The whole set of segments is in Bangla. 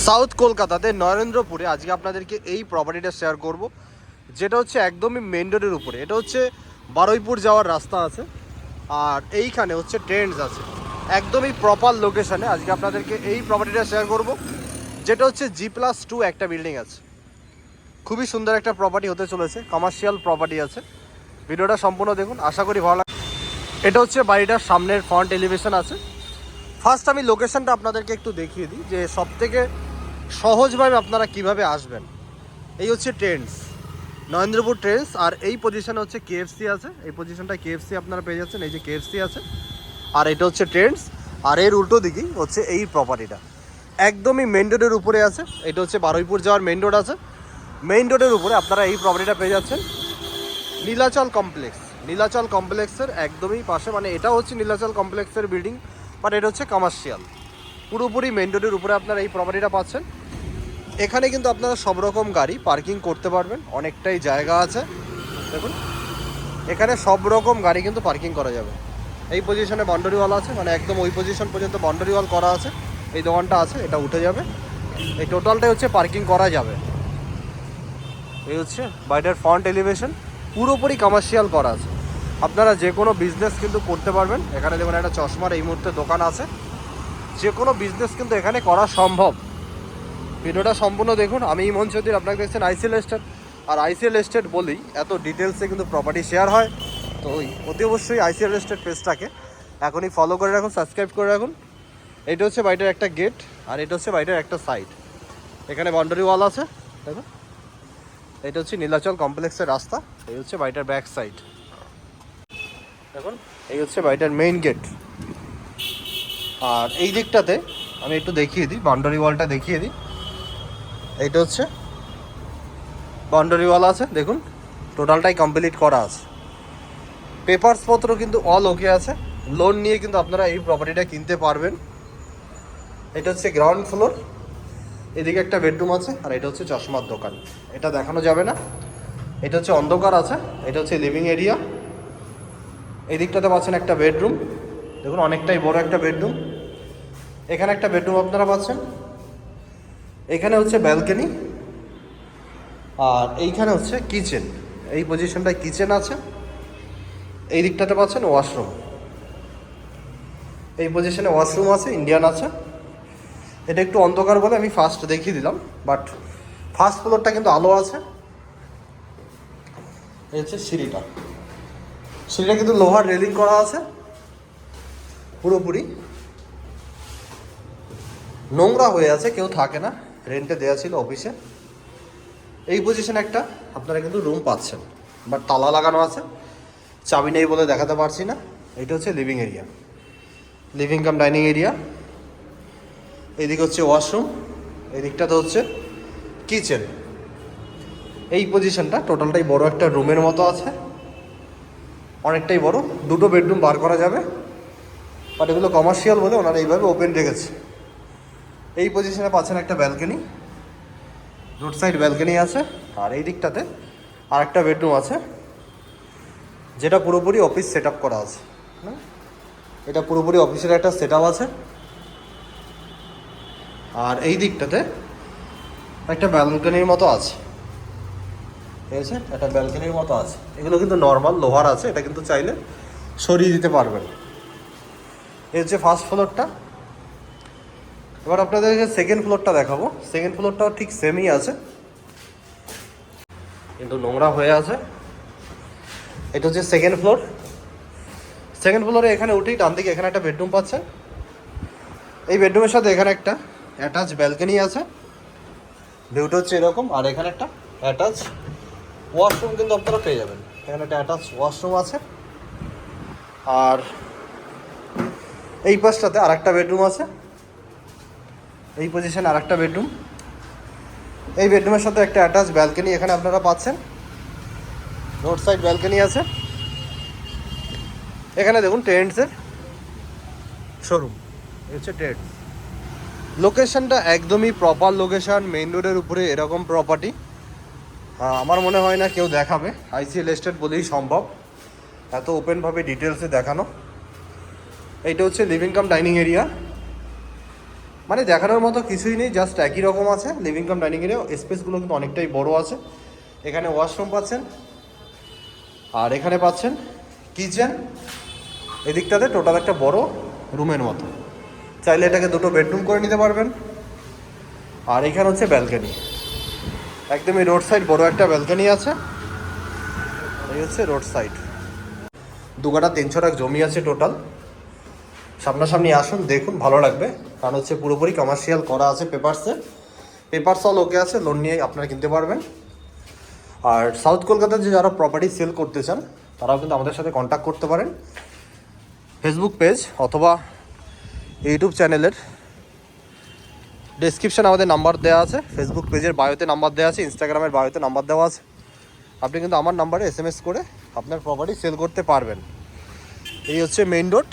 সাউথ কলকাতাতে নরেন্দ্রপুরে আজকে আপনাদেরকে এই প্রপার্টিটা শেয়ার করব, যেটা হচ্ছে একদমই মেন রোডের উপরে। এটা হচ্ছে বারুইপুর যাওয়ার রাস্তা আছে, আর এইখানে হচ্ছে ট্রেন্ডস আছে, একদমই প্রপার লোকেশানে। আজকে আপনাদেরকে এই প্রপার্টিটা শেয়ার করব, যেটা হচ্ছে G+2 একটা বিল্ডিং আছে। খুবই সুন্দর একটা প্রপার্টি হতে চলেছে, কমার্শিয়াল প্রপার্টি আছে। ভিডিওটা সম্পূর্ণ দেখুন, আশা করি ভালো লাগবে। এটা হচ্ছে বাড়িটার সামনের ফ্রন্ট এলিভেশন আছে। ফার্স্ট আমি লোকেশনটা আপনাদেরকে একটু দেখিয়ে দিই, যে সবথেকে সহজভাবে আপনারা কিভাবে আসবেন। এই হচ্ছে ট্রেন্ডস, নরেন্দ্রপুর ট্রেন্ডস, আর এই পজিশনে হচ্ছে KFC আছে। এই পজিশনটা KFC আপনারা পেয়ে যাচ্ছেন, এই যে KFC আছে, আর এটা হচ্ছে ট্রেন্ডস। আর এর উল্টো দিকেই হচ্ছে এই প্রপার্টিটা, একদমই মেন রোডের উপরে আছে। এটা হচ্ছে বারুইপুর যাওয়ার মেন রোড আছে, মেইন রোডের উপরে আপনারা এই প্রপার্টিটা পেয়ে যাচ্ছেন। নীলাচল কমপ্লেক্স, নীলাচল কমপ্লেক্সের একদমই পাশে, মানে এটা হচ্ছে নীলাচল কমপ্লেক্সের বিল্ডিং, বাট এটা হচ্ছে কমার্শিয়াল। পুরোপুরি মেন রোডের উপরে আপনারা এই প্রপার্টিটা পাচ্ছেন। এখানে কিন্তু আপনারা সব রকম গাড়ি পার্কিং করতে পারবেন, অনেকটাই জায়গা আছে। দেখুন এখানে সব রকম গাড়ি কিন্তু পার্কিং করা যাবে। এই পজিশনে বাউন্ডারি ওয়াল আছে, মানে একদম ওই পজিশন পর্যন্ত বাউন্ডারি ওয়াল করা আছে। এই দোকানটা আছে, এটা উঠে যাবে। এই টোটালটাই হচ্ছে পার্কিং করা যাবে। এই হচ্ছে বাড়িটার ফ্রন্ট এলিভেশন, পুরোপুরি কমার্শিয়াল করা আছে। আপনারা যে কোনো বিজনেস কিন্তু করতে পারবেন। এখানে দেখুন একটা চশমার এই মুহূর্তে দোকান আছে, যে কোনো বিজনেস কিন্তু এখানে করা সম্ভব। ভিডিওটা সম্পূর্ণ দেখুন। আমি ইমন চৌধুরী, আপনাকে দেখছেন ICL এস্টেট। আর ICL এস্টেট বলেই এত ডিটেলসে কিন্তু প্রপার্টি শেয়ার হয়, তো অতি অবশ্যই ICL এস্টেট পেজটাকে এখনই ফলো করে রাখুন, সাবস্ক্রাইব করে রাখুন। এটা হচ্ছে বাড়িটার একটা গেট, আর এটা হচ্ছে বাড়িটার একটা সাইড। এখানে বাউন্ডারি ওয়াল আছে, দেখুন। এটা হচ্ছে নীলাচল কমপ্লেক্সের রাস্তা, এই হচ্ছে বাড়িটার ব্যাক সাইড। দেখুন এই হচ্ছে বাড়িটার মেইন গেট। আর এই দিকটাতে আমি একটু দেখিয়ে দিই, বাউন্ডারি ওয়ালটা দেখিয়ে দিই। এইটা হচ্ছে বাউন্ডারি ওয়াল আছে, দেখুন টোটালটাই কমপ্লিট করা আছে। পেপারসপত্র কিন্তু অল ওকে আছে। লোন নিয়ে কিন্তু আপনারা এই প্রপার্টিটা কিনতে পারবেন। এটা হচ্ছে গ্রাউন্ড ফ্লোর, এদিকে একটা বেডরুম আছে, আর এটা হচ্ছে চশমার দোকান। এটা দেখানো যাবে না, এটা হচ্ছে অন্ধকার আছে। এটা হচ্ছে লিভিং এরিয়া। এই দিকটাতে পাচ্ছেন একটা বেডরুম, দেখুন অনেকটাই বড় একটা বেডরুম। এখানে একটা বেডরুম আপনারা পাচ্ছেন। এখানে হচ্ছে ব্যালকনি, আর এইখানে হচ্ছে কিচেন। এই পজিশনটায় কিচেন আছে। এই দিকটাতে পাচ্ছেন ওয়াশরুম, এই পজিশনে ওয়াশরুম আছে, ইন্ডিয়ান আছে। এটা একটু অন্ধকার বলে আমি ফার্স্ট দেখিয়ে দিলাম, বাট ফার্স্ট ফ্লোরটা কিন্তু আলো আছে। এই হচ্ছে সিঁড়িটা, সিঁড়িটা কিন্তু লোহার রেলিং করা আছে পুরোপুরি। নোংরা হয়ে আছে, কেউ থাকে না, রেন্টে দেওয়া ছিল অফিসে। এই পজিশনে একটা আপনারা কিন্তু রুম পাচ্ছেন, বাট তালা লাগানো আছে, চাবি নেই বলে দেখাতে পারছি না। এটা হচ্ছে living area, living cum dining area. এদিকে হচ্ছে ওয়াশরুম, এদিকটাতে হচ্ছে কিচেন। এই পজিশনটা টোটালটাই বড় একটা রুমের মতো আছে, অনেকটাই বড়। দুটো বেডরুম বার করা যাবে, বাট এগুলো কমার্শিয়াল বলে ওনারা এইভাবে ওপেন রেখেছে। এই পজিশনে পাচ্ছেন একটা ব্যালকনি, রোড সাইড ব্যালকনি আছে। আর এই দিকটাতে আর একটা বেডরুম আছে, যেটা পুরোপুরি অফিস সেট আপ করা আছে। এটা পুরোপুরি অফিসের একটা সেট আপ আছে। আর এই দিকটাতে একটা ব্যালকনির মতো আছে, ঠিক আছে, একটা ব্যালকনির মতো আছে। এগুলো কিন্তু নর্মাল লোহার আছে, এটা কিন্তু চাইলে সরিয়ে দিতে পারবেন। এই হচ্ছে ফার্স্ট ফ্লোরটা। এবার আপনাদেরকে সেকেন্ড ফ্লোরটা দেখাবো। সেকেন্ড ফ্লোরটাও ঠিক সেমই আছে, কিন্তু নোংরা হয়ে আছে। এটা হচ্ছে সেকেন্ড ফ্লোর। সেকেন্ড ফ্লোরে এখানে উঠেই ডান দিকে এখানে একটা বেডরুম পাচ্ছেন। এই বেডরুমের সাথে এখানে একটা অ্যাটাচ ব্যালকনি আছে, ভিউটা হচ্ছে এরকম। আর এখানে একটা অ্যাটাচ ওয়াশরুম কিন্তু আপনারা পেয়ে যাবেন। এখানে একটা অ্যাটাচ ওয়াশরুম আছে। আর এই পাশটাতে আর একটা বেডরুম আছে, এই পজিশনে আর একটা বেডরুম। এই বেডরুমের সাথে একটা অ্যাটাচ ব্যালকনি এখানে আপনারা পাচ্ছেন, রোড সাইড ব্যালকনি আছে। এখানে দেখুন ট্রেন্ডসের শোরুম, এই হচ্ছে ট্রেন্ডস। লোকেশনটা একদমই প্রপার লোকেশন, মেইন রোডের উপরে এরকম প্রপার্টি আমার মনে হয় না কেউ দেখাবে। ICL এস্টেট বলেই সম্ভব এত ওপেনভাবে ডিটেলসে দেখানো। এইটা হচ্ছে লিভিং কাম ডাইনিং এরিয়া। মানে দেখানোর মতো কিছুই নেই, জাস্ট একই রকম আছে। লিভিং কাম ডাইনিং এরিয়া, স্পেসগুলো কিন্তু অনেকটাই বড় আছে। এখানে ওয়াশরুম পাচ্ছেন, আর এখানে পাচ্ছেন কিচেন। এদিকটাতে টোটাল একটা বড় রুমের মতো, চাইলে এটাকে দুটো বেডরুম করে নিতে পারবেন। আর এখানে হচ্ছে ব্যালকনি, একদমই রোড সাইড বড় একটা ব্যালকনি আছে। এই হচ্ছে রোড সাইড। 2 কাঠা 3 ছটাক জমি আছে টোটাল। সামনাসামনি আসুন, দেখুন, ভালো লাগবে। কারণ হচ্ছে পুরোপুরি কমার্শিয়াল করা আছে, পেপারস অল ওকে আছে, লোন নিয়ে আপনারা কিনতে পারবেন। আর সাউথ কলকাতার যে যারা প্রপার্টি সেল করতে চান তারাও কিন্তু আমাদের সাথে কন্ট্যাক্ট করতে পারেন। ফেসবুক পেজ অথবা ইউটিউব চ্যানেলের ডেসক্রিপশানে আমাদের নাম্বার দেওয়া আছে, ফেসবুক পেজের বায়োতে নাম্বার দেওয়া আছে, ইনস্টাগ্রামের বায়োতে নাম্বার দেওয়া আছে। আপনি কিন্তু আমার নাম্বারে SMS করে আপনার প্রপার্টি সেল করতে পারবেন। এই হচ্ছে মেইন রোড,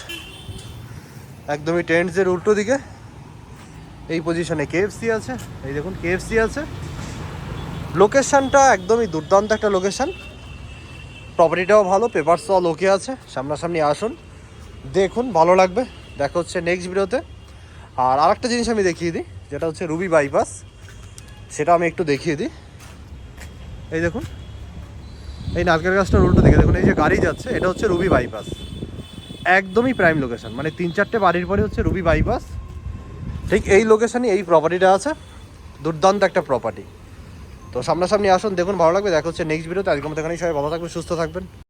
একদমই ট্রেন্ডসের উল্টো দিকে। এই পজিশনে KFC আছে, এই দেখুন KFC আছে। লোকেশানটা একদমই দুর্দান্ত একটা লোকেশান, প্রপার্টিটাও ভালো, পেপারস অল ওকে আছে। সামনাসামনি আসুন, দেখুন, ভালো লাগবে। দেখা হচ্ছে নেক্সট ভিডিওতে। আর আরেকটা জিনিস আমি দেখিয়ে দিই, যেটা হচ্ছে রুবি বাইপাস, সেটা আমি একটু দেখিয়ে দিই। এই দেখুন, এই নারকেল গাছটার উল্টো দিকে দেখুন, এই যে গাড়ি যাচ্ছে, এটা হচ্ছে রুবি বাইপাস। একদমই প্রাইম লোকেশন, মানে 3-4টে বাড়ির পরে হচ্ছে রুবি বাইপাস। ঠিক এই লোকেশানে এই প্রপার্টিটা আছে, দুর্দান্ত একটা প্রপার্টি। তো সামনাসামনি আসুন, দেখুন, ভালো লাগবে। দেখা হচ্ছে নেক্সট ভিডিওতে। আজকের মতো এখানেই, সবাই ভালো থাকবেন, সুস্থ থাকবেন।